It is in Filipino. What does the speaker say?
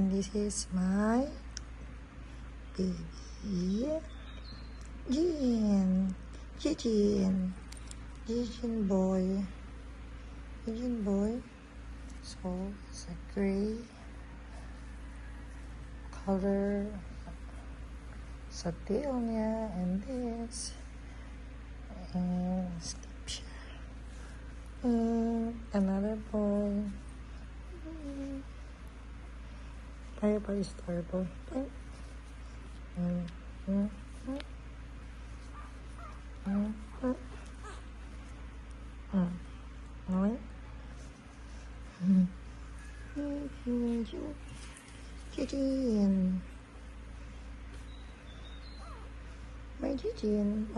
And this is my baby Jean. Jean boy. Jean boy. So it's a gray color sa tail niya, and this, and sleep siya. And another boy. Tayo pa istorbo. Jean. My Jean.